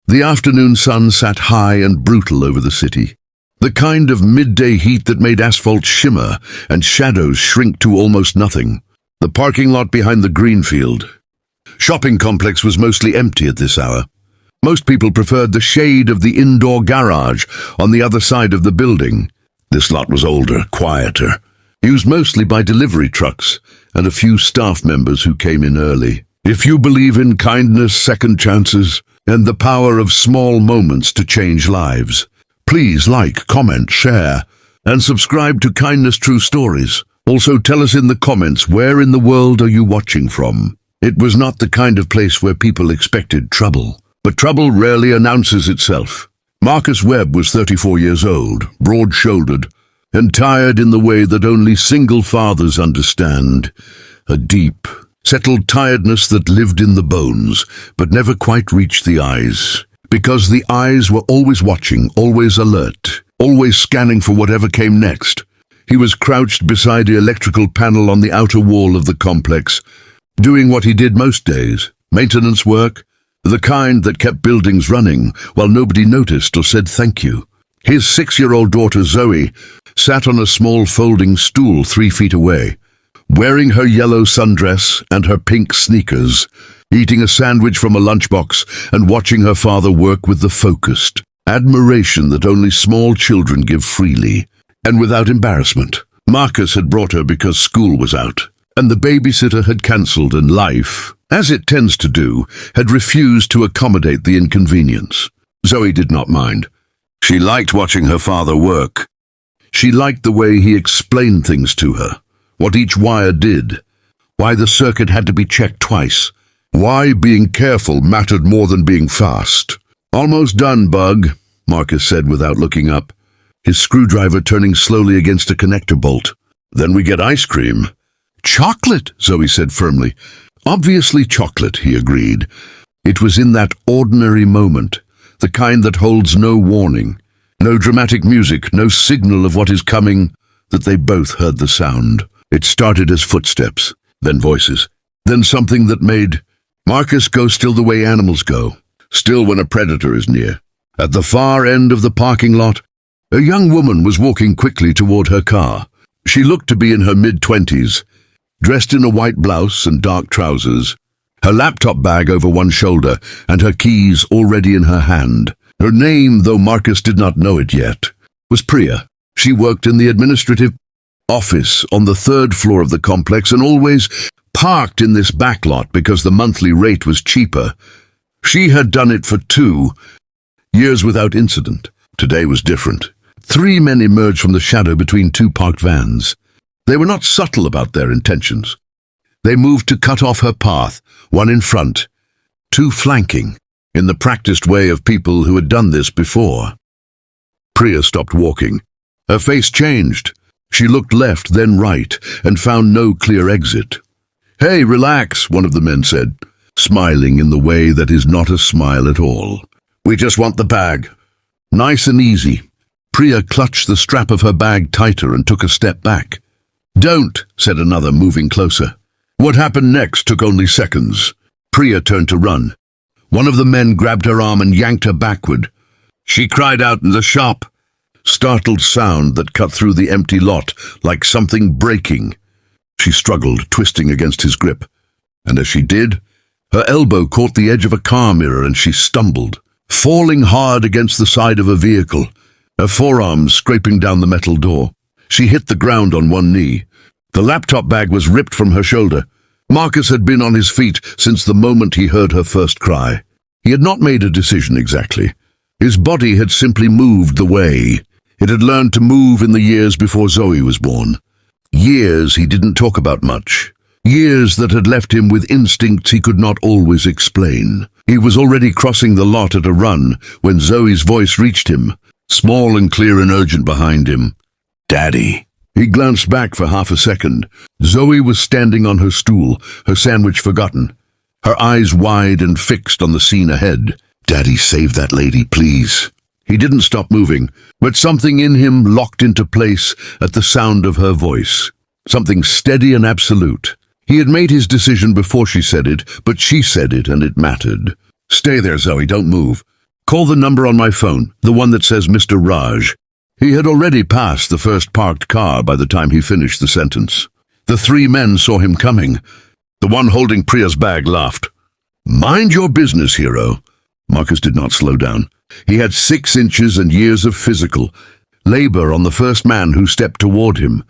The afternoon sun sat high and brutal over the city. The kind of midday heat that made asphalt shimmer and shadows shrink to almost nothing. The parking lot behind the greenfield shopping complex was mostly empty at this hour. Most people preferred the shade of the indoor garage on the other side of the building. This lot was older, quieter, used mostly by delivery trucks and a few staff members who came in early. If you believe in kindness, second chances, and the power of small moments to change lives, please like, comment, share, and subscribe to Kindness True Stories. Also tell us in the comments, where in the world are you watching from? It was not the kind of place where people expected trouble, but trouble rarely announces itself. Marcus Webb was 34 years old, broad-shouldered, and tired in the way that only single fathers understand. A deep, settled tiredness that lived in the bones, but never quite reached the eyes. Because the eyes were always watching, always alert, always scanning for whatever came next. He was crouched beside the electrical panel on the outer wall of the complex, doing what he did most days, maintenance work, the kind that kept buildings running while nobody noticed or said thank you. His 6-year-old daughter Zoe sat on a small folding stool 3 feet away, wearing her yellow sundress and her pink sneakers, eating a sandwich from a lunchbox and watching her father work with the focused admiration that only small children give freely and without embarrassment. Marcus had brought her because school was out, and the babysitter had cancelled, and life, as it tends to do, had refused to accommodate the inconvenience. Zoe did not mind. She liked watching her father work. She liked the way he explained things to her, what each wire did, why the circuit had to be checked twice, why being careful mattered more than being fast. "Almost done, Bug," Marcus said without looking up, his screwdriver turning slowly against a connector bolt. "Then we get ice cream." "Chocolate," Zoe said firmly. "Obviously chocolate," he agreed. It was in that ordinary moment, the kind that holds no warning, no dramatic music, no signal of what is coming, that they both heard the sound. It started as footsteps, then voices, then something that made Marcus go still the way animals go, still when a predator is near. At the far end of the parking lot, a young woman was walking quickly toward her car. She looked to be in her mid-20s, dressed in a white blouse and dark trousers, her laptop bag over one shoulder and her keys already in her hand. Her name, though Marcus did not know it yet, was Priya. She worked in the administrative office on the 3rd floor of the complex and always parked in this backlot because the monthly rate was cheaper. She had done it for 2 years without incident. Today was different. 3 men emerged from the shadow between 2 parked vans. They were not subtle about their intentions. They moved to cut off her path, 1 in front, 2 flanking, in the practiced way of people who had done this before. Priya stopped walking. Her face changed. She looked left, then right, and found no clear exit. "Hey, relax," one of the men said, smiling in the way that is not a smile at all. "We just want the bag." Nice and easy. Priya clutched the strap of her bag tighter and took a step back. "Don't," said another, moving closer. What happened next took only seconds. Priya turned to run. One of the men grabbed her arm and yanked her backward. She cried out in the shop, startled sound that cut through the empty lot like something breaking. She struggled, twisting against his grip, and as she did, her elbow caught the edge of a car mirror and she stumbled, falling hard against the side of a vehicle, her forearms scraping down the metal door. She hit the ground on one knee. The laptop bag was ripped from her shoulder. Marcus had been on his feet since the moment he heard her first cry. He had not made a decision exactly. His body had simply moved the way it had learned to move in the years before Zoe was born. Years he didn't talk about much. Years that had left him with instincts he could not always explain. He was already crossing the lot at a run when Zoe's voice reached him, small and clear and urgent behind him. "Daddy." He glanced back for half a second. Zoe was standing on her stool, her sandwich forgotten, her eyes wide and fixed on the scene ahead. "Daddy, save that lady, please." He didn't stop moving, but something in him locked into place at the sound of her voice. Something steady and absolute. He had made his decision before she said it, but she said it and it mattered. "Stay there, Zoe, don't move." Call the number on my phone, the one that says Mr. Raj. He had already passed the first parked car by the time he finished the sentence. The three men saw him coming. The one holding Priya's bag laughed. Mind your business, hero. Marcus did not slow down. He had 6 inches and years of physical labor on the first man who stepped toward him,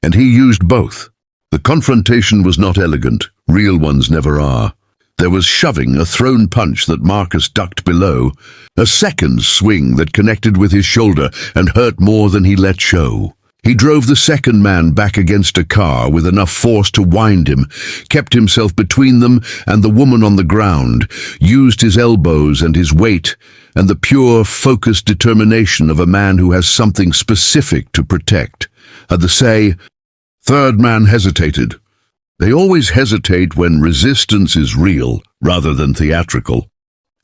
and he used both. The confrontation was not elegant. Real ones never are. There was shoving, a thrown punch that Marcus ducked below, a second swing that connected with his shoulder and hurt more than he let show. He drove the second man back against a car with enough force to wind him, kept himself between them and the woman on the ground, used his elbows and his weight and the pure, focused determination of a man who has something specific to protect. At the say, third man hesitated. They always hesitate when resistance is real rather than theatrical.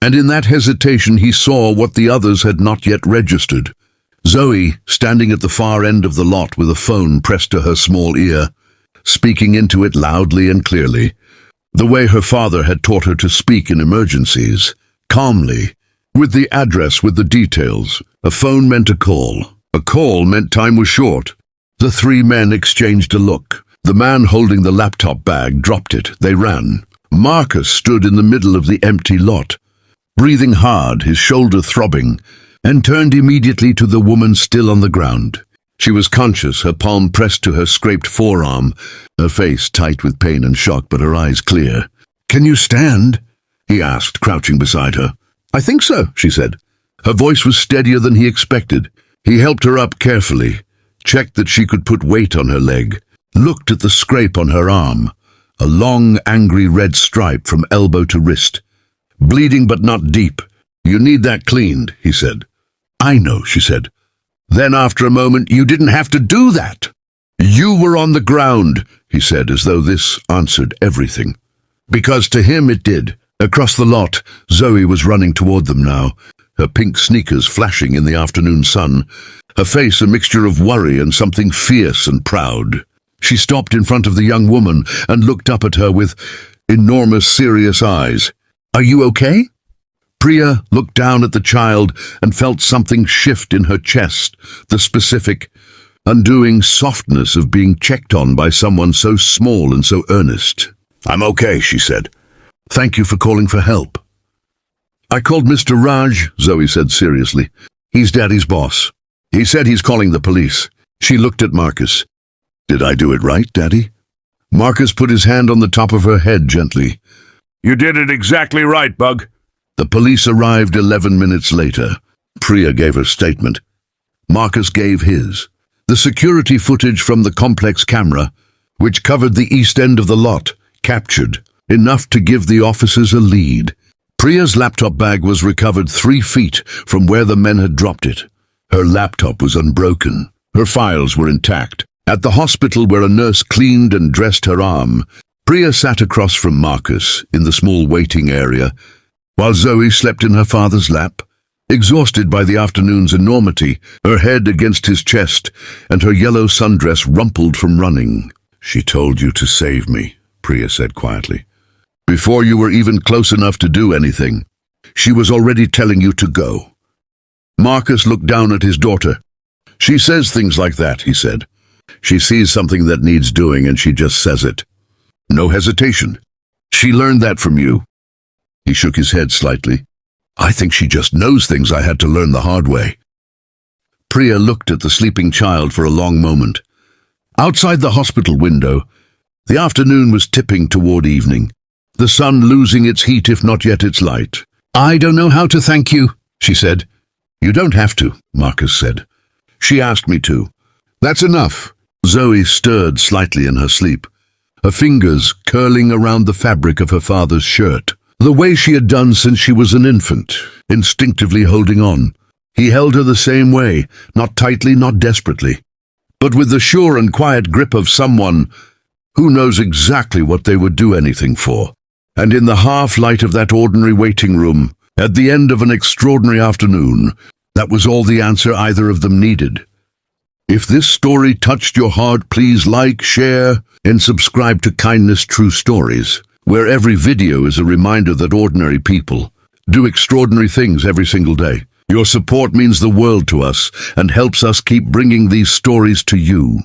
And in that hesitation he saw what the others had not yet registered. Zoe, standing at the far end of the lot with a phone pressed to her small ear, speaking into it loudly and clearly, the way her father had taught her to speak in emergencies, calmly, with the address, with the details. A phone meant a call. A call meant time was short. The three men exchanged a look. The man holding the laptop bag dropped it. They ran. Marcus stood in the middle of the empty lot, breathing hard, his shoulder throbbing, and turned immediately to the woman still on the ground. She was conscious, her palm pressed to her scraped forearm, her face tight with pain and shock, but her eyes clear. "Can you stand?" he asked, crouching beside her. "I think so," she said. Her voice was steadier than he expected. He helped her up carefully, checked that she could put weight on her leg, looked at the scrape on her arm, a long, angry red stripe from elbow to wrist. "Bleeding but not deep. You need that cleaned," he said. "I know," she said. Then after a moment, "You didn't have to do that. You were on the ground," he said, as though this answered everything. Because to him it did. Across the lot, Zoe was running toward them now, her pink sneakers flashing in the afternoon sun, her face a mixture of worry and something fierce and proud. She stopped in front of the young woman and looked up at her with enormous, serious eyes. "Are you okay?" Priya looked down at the child and felt something shift in her chest, the specific, undoing softness of being checked on by someone so small and so earnest. "I'm okay," she said. "Thank you for calling for help." "I called Mr. Raj," Zoe said seriously. "He's Daddy's boss. He said he's calling the police." She looked at Marcus. "Did I do it right, Daddy?" Marcus put his hand on the top of her head gently. "You did it exactly right, Bug." The police arrived 11 minutes later. Priya gave her statement. Marcus gave his. The security footage from the complex camera, which covered the east end of the lot, captured enough to give the officers a lead. Priya's laptop bag was recovered 3 feet from where the men had dropped it. Her laptop was unbroken. Her files were intact. At the hospital where a nurse cleaned and dressed her arm, Priya sat across from Marcus in the small waiting area, while Zoe slept in her father's lap, exhausted by the afternoon's enormity, her head against his chest and her yellow sundress rumpled from running. "She told you to save me," Priya said quietly. "Before you were even close enough to do anything. She was already telling you to go." Marcus looked down at his daughter. "She says things like that," he said. "She sees something that needs doing and she just says it. No hesitation. She learned that from you." He shook his head slightly. "I think she just knows things I had to learn the hard way." Priya looked at the sleeping child for a long moment. Outside the hospital window, the afternoon was tipping toward evening, the sun losing its heat if not yet its light. "I don't know how to thank you," she said. "You don't have to," Marcus said. "She asked me to." "That's enough." Zoe stirred slightly in her sleep, her fingers curling around the fabric of her father's shirt, the way she had done since she was an infant, instinctively holding on. He held her the same way, not tightly, not desperately, but with the sure and quiet grip of someone who knows exactly what they would do anything for. And in the half-light of that ordinary waiting room, at the end of an extraordinary afternoon, that was all the answer either of them needed. If this story touched your heart, please like, share, and subscribe to Kindness True Stories, where every video is a reminder that ordinary people, do extraordinary things every single day. Your support means the world to us and helps us keep bringing these stories to you.